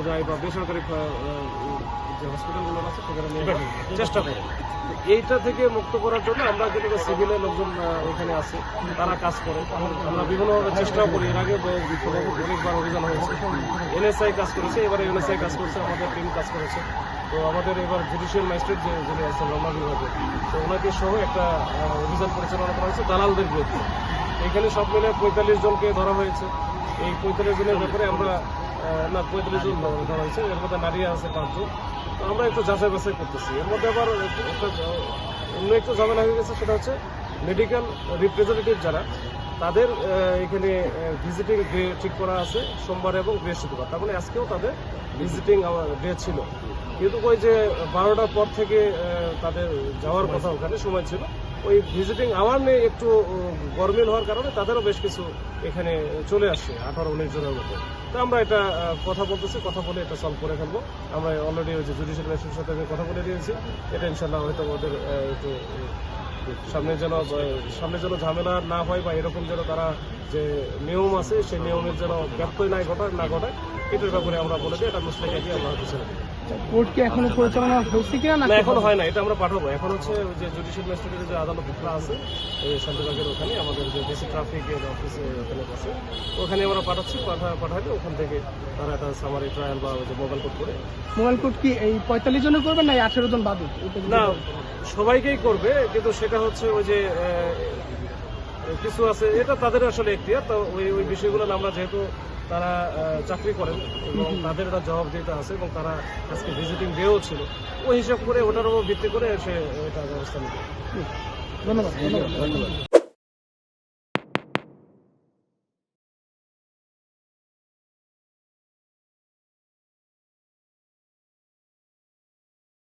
যায় বা বেসরকারি যে হসপিটালগুলো আছে সেখানে নিয়ে যাওয়ার চেষ্টা করে। এইটা থেকে মুক্ত করার জন্য আমরা কিন্তু সিভিলের লোকজন ওইখানে আছে, তারা কাজ করে। আমরা বিভিন্নভাবে চেষ্টাও করি। এর আগে অনেকবার অভিযান হয়েছে, এনএসআই কাজ করেছে, এবারে এনএসআই কাজ করছে, আমাদের টিম কাজ করেছে। তো আমাদের এবার জুডিশিয়াল ম্যাজিস্ট্রেট যিনি আছেন রমনা বিভাগে, তো ওনাকে সহ একটা অভিযান পরিচালনা করা হয়েছে দালালদের বিরুদ্ধে। এখানে সব মিলে 45 জনকে ধরা হয়েছে। এই 45 জনের ব্যাপারে আমরা 45 জন ধরা হয়েছে, এর মধ্যে নারী আছে 5 জন। তো আমরা একটু যাচাই বাছাই করতেছি। এর মধ্যে আবার অন্য একটু ঝামেলা হয়ে গেছে, সেটা হচ্ছে মেডিকেল রিপ্রেজেন্টেটিভ যারা, তাদের এখানে ভিজিটিং ডে ঠিক করা আছে সোমবার এবং বৃহস্পতিবার। তার মানে আজকেও তাদের ভিজিটিং ডে ছিল, কিন্তু ওই যে 12টার পর থেকে তাদের যাওয়ার কথা ওখানে সময় ছিল, ওই ভিজিটিং আওয়ার নিয়ে একটু গরমিল হওয়ার কারণে তাদেরও বেশ কিছু এখানে চলে আসছে 18-19 জনের মতো। তো আমরা এটা কথা বলতেছি, কথা বলে এটা সলভ করে ফেলবো। আমরা অলরেডি ওই যে জুডিশিয়াল ম্যাজিস্ট্রেটের সাথে কথা বলে দিয়েছি। এটা ইনশাল্লাহ হয়তো ওদের একটু সামনে যেন ঝামেলা না হয় বা এরকম যেন তারা যে নিয়ম আছে সেই নিয়মের যেন ব্যত্যয় না ঘটায় এটার ব্যাপারে আমরা বলে দিই। এটা মুসলিমকে দিয়ে আমরা হচ্ছে কোর্ট কি এখনো পরিচালনা হচ্ছে কিনা না এখনো হয় না, এটা আমরা পাঠাবো। এখন হচ্ছে যে জুডিশিয়াল ম্যাজিস্ট্রেটের যে আদালতটা আছে শান্তিবাগের ওখানে, আমাদের যে ডিসি ট্রাফিকের অফিসে ওখানে আছে, ওখানে আমরা পাঠাচ্ছি। পাঠালে ওখান থেকে তারা একটা সামারি ট্রায়াল বা ওই যে মোবাইল কোর্ট করে। মোবাইল কোর্ট কি এই 45 জনের করবেন না 18 জন বাদে? না, সবাইকেই করবে, কিন্তু সেটা হচ্ছে ওই যে কিছু আছে, এটা তাদের আসলে এখতিয়ার। তো ওই বিষয়গুলো আমরা যেহেতু তারা চাকরি করেন এবং তাদের একটা জবাবদিহিতা আছে এবং তারা আজকে ভিজিটিং ডেও ছিল, ওই হিসাব করে ওটার উপর ভিত্তি করে সে এটা ব্যবস্থা নেবে। ধন্যবাদ।